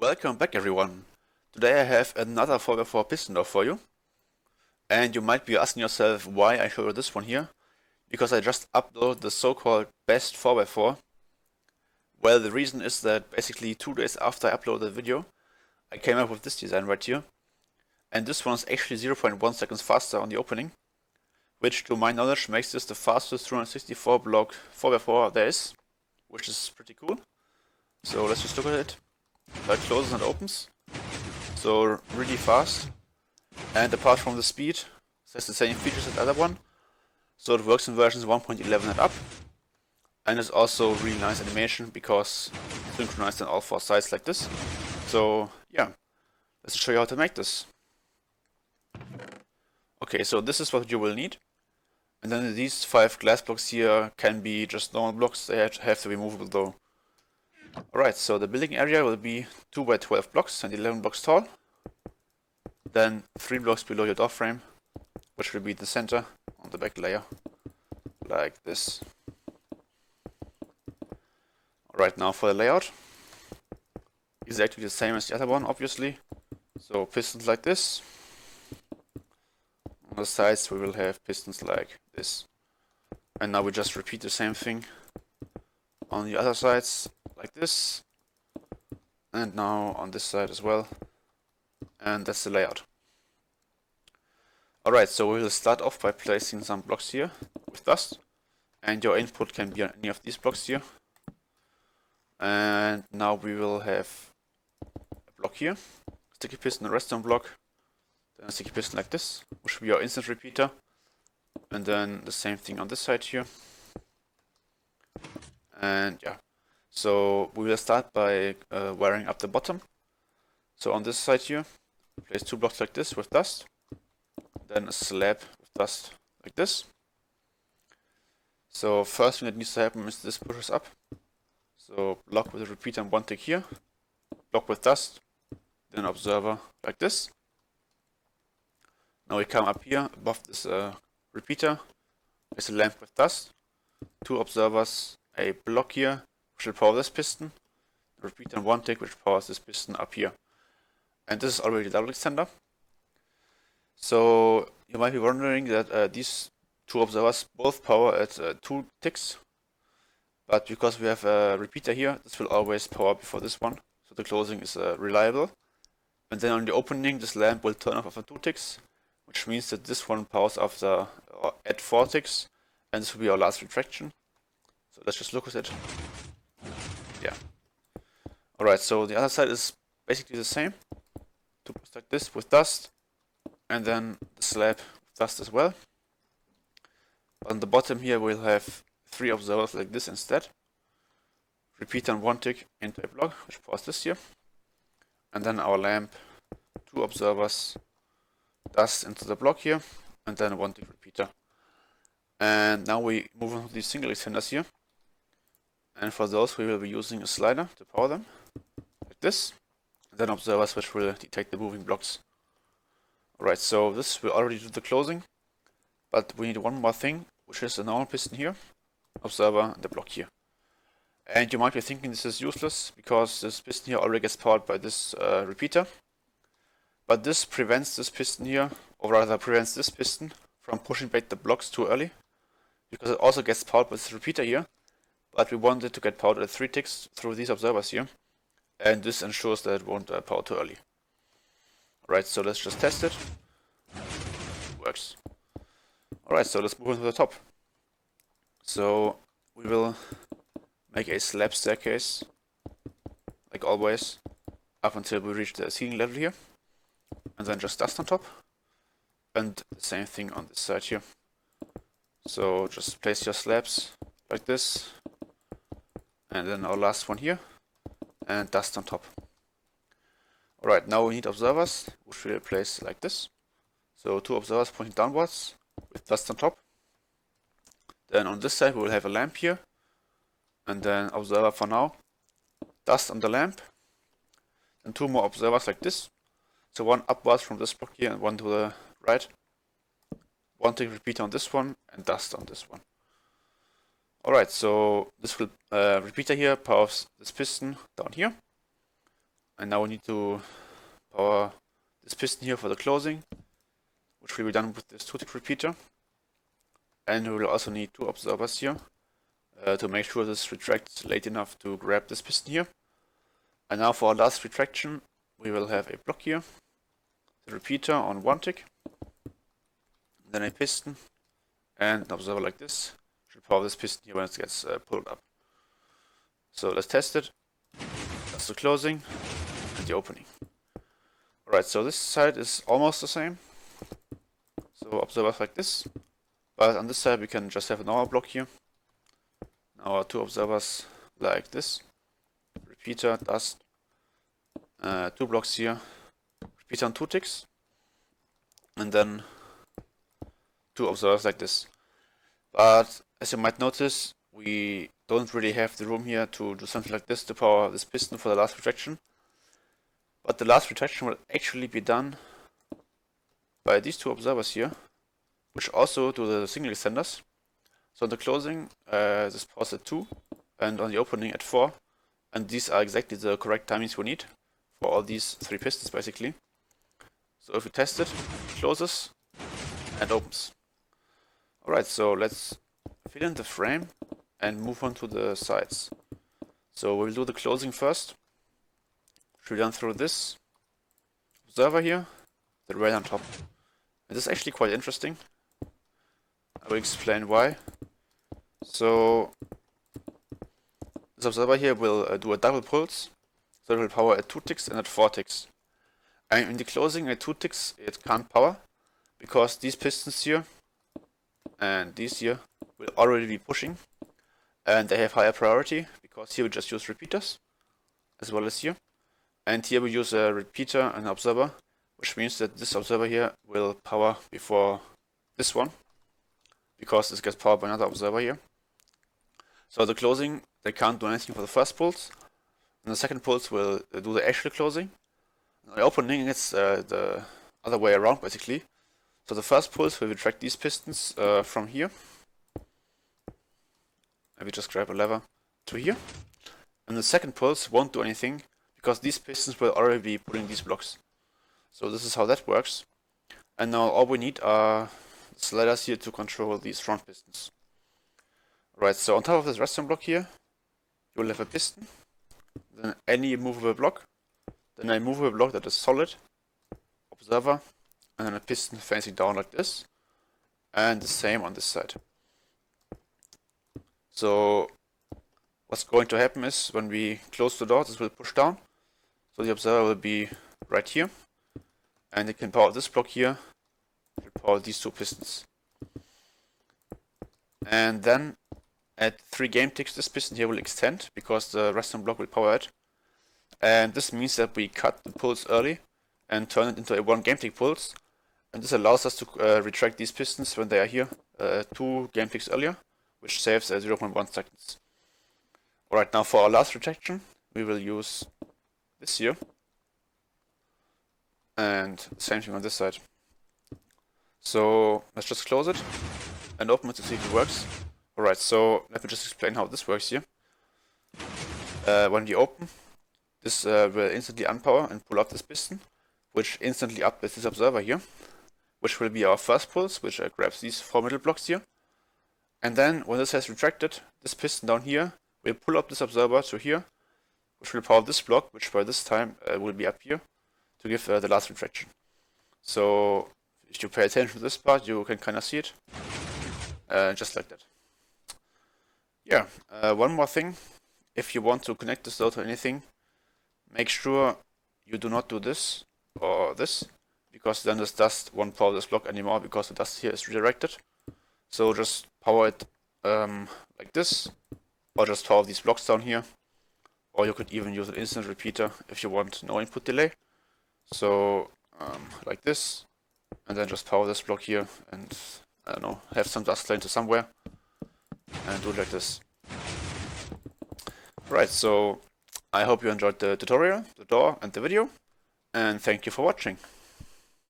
Welcome back everyone. Today I have another 4x4 piston door for you. And you might be asking yourself why I show you this one here. Because I just uploaded the so-called best 4x4. Well, the reason is that basically 2 days after I uploaded the video, I came up with this design right here. And this one is actually 0.1 seconds faster on the opening, which to my knowledge makes this the fastest 364 block 4x4 there is, which is pretty cool. So let's just look at it. So it closes and opens, so really fast, and apart from the speed, it has the same features as the other one, so it works in versions 1.11 and up, and it's also really nice animation because it's synchronized on all 4 sides like this. So yeah, let's show you how to make this. Okay, so this is what you will need, and then these 5 glass blocks here can be just normal blocks, they have to be movable though. Alright, so the building area will be 2 by 12 blocks and 11 blocks tall. Then 3 blocks below your door frame, which will be the center on the back layer, like this. Alright, now for the layout. Exactly the same as the other one, obviously. So pistons like this. On the sides we will have pistons like this. And now we just repeat the same thing on the other sides, like this, and now on this side as well, and that's the layout. Alright, so we will start off by placing some blocks here with dust, and your input can be on any of these blocks here. And now we will have a block here, sticky piston, a redstone block, then a sticky piston like this, which will be our instant repeater, and then the same thing on this side here. And yeah, so we will start by wiring up the bottom. So on this side here, place 2 blocks like this with dust, then a slab with dust like this. So first thing that needs to happen is this pushes up. So block with a repeater and 1 tick here, block with dust, then observer like this. Now we come up here above this repeater, place a lamp with dust, 2 observers, a block here which will power this piston, the repeater and 1 tick which powers this piston up here. And this is already a double extender. So you might be wondering that these 2 observers both power at 2 ticks, but because we have a repeater here, this will always power before this one, so the closing is reliable. And then on the opening, this lamp will turn off after 2 ticks, which means that this one powers after at 4 ticks, and this will be our last retraction. So let's just look at it. Yeah. Alright, so the other side is basically the same. 2 blocks like this with dust, and then the slab with dust as well. On the bottom here we'll have 3 observers like this instead. Repeater and 1 tick into a block, which powers this here. And then our lamp, 2 observers, dust into the block here, and then a 1 tick repeater. And now we move on to these single extenders here. And for those we will be using a slider to power them, like this. And then observers which will detect the moving blocks. Alright, so this will already do the closing. But we need one more thing, which is a normal piston here, observer, and the block here. And you might be thinking this is useless, because this piston here already gets powered by this repeater. But this prevents this piston here, or rather prevents this piston from pushing back the blocks too early, because it also gets powered by this repeater here, but we want it to get powered at 3 ticks through these observers here, and this ensures that it won't power too early. Alright, so let's just test it. Works. Alright, so let's move on to the top. So we will make a slab staircase, like always, up until we reach the ceiling level here, and then just dust on top, and the same thing on this side here. So just place your slabs like this, and then our last one here, and dust on top. Alright, now we need observers, which we'll place like this. So 2 observers pointing downwards, with dust on top. Then on this side we will have a lamp here, and then observer for now, dust on the lamp, and 2 more observers like this. So 1 upwards from this block here and 1 to the right. 1 tick repeater on this one, and dust on this one. Alright, so this will repeater here powers this piston down here, And now we need to power this piston here for the closing, which will be done with this 2-tick repeater. And we will also need 2 observers here to make sure this retracts late enough to grab this piston here. And now for our last retraction, we will have a block here, the repeater on 1 tick, then a piston, and an observer like this should power this piston here when it gets pulled up. So let's test it. That's the closing and the opening. Alright, so this side is almost the same. So observers like this. But on this side we can just have a normal block here. Now our 2 observers like this. Repeater, dust. 2 blocks here. Repeater on 2 ticks. And then 2 observers like this. But as you might notice, we don't really have the room here to do something like this to power this piston for the last retraction. But the last retraction will actually be done by these 2 observers here, which also do the single extenders. So on the closing, this powers at 2, and on the opening at 4. And these are exactly the correct timings we need for all these 3 pistons basically. So if we test it, it closes and opens. Alright, so let's fill in the frame and move on to the sides. So we'll do the closing first. Should be done through this observer here, the rail on top. And this is actually quite interesting. I will explain why. So this observer here will do a double pulse, so it will power at 2 ticks and at 4 ticks. And in the closing at 2 ticks it can't power, because these pistons here and these here will already be pushing, and they have higher priority, because here we just use repeaters, as well as here. And here we use a repeater and an observer, which means that this observer here will power before this one, because this gets powered by another observer here. So the closing, they can't do anything for the first pulse, and the second pulse will do the actual closing. And the opening, it's the other way around basically. So the first pulse will retract these pistons from here. Maybe just grab a lever to here. And the second pulse won't do anything, because these pistons will already be pulling these blocks. So this is how that works. And now all we need are sliders here to control these front pistons. Right, so on top of this redstone block here, you will have a piston, then any movable block, then a movable block that is solid, observer, and then a piston facing down like this, and the same on this side. So what's going to happen is when we close the door, this will push down, so the observer will be right here, and it can power this block here, it will power these 2 pistons. And then at 3 game ticks, this piston here will extend, because the redstone block will power it. And this means that we cut the pulse early and turn it into a 1 game tick pulse. And this allows us to retract these pistons when they are here 2 game ticks earlier, which saves 0.1 seconds. Alright, now for our last retraction, we will use this here. And the same thing on this side. So let's just close it and open it to see if it works. Alright, so let me just explain how this works here. When we open, this will instantly unpower and pull up this piston, which instantly updates this observer here, which will be our first pulse, which grabs these 4 middle blocks here. And then when this has retracted, this piston down here will pull up this observer to here, which will power this block, which by this time will be up here, to give the last retraction. So if you pay attention to this part, you can kind of see it, just like that. Yeah, one more thing, if you want to connect this door to anything, make sure you do not do this or this, because then this dust won't power this block anymore, because the dust here is redirected. So just power it like this, or just power these blocks down here, or you could even use an instant repeater if you want no input delay. So like this, and then just power this block here, and I don't know, have some dust lane to somewhere, and do it like this. Right, so I hope you enjoyed the tutorial, the door, and the video, and thank you for watching.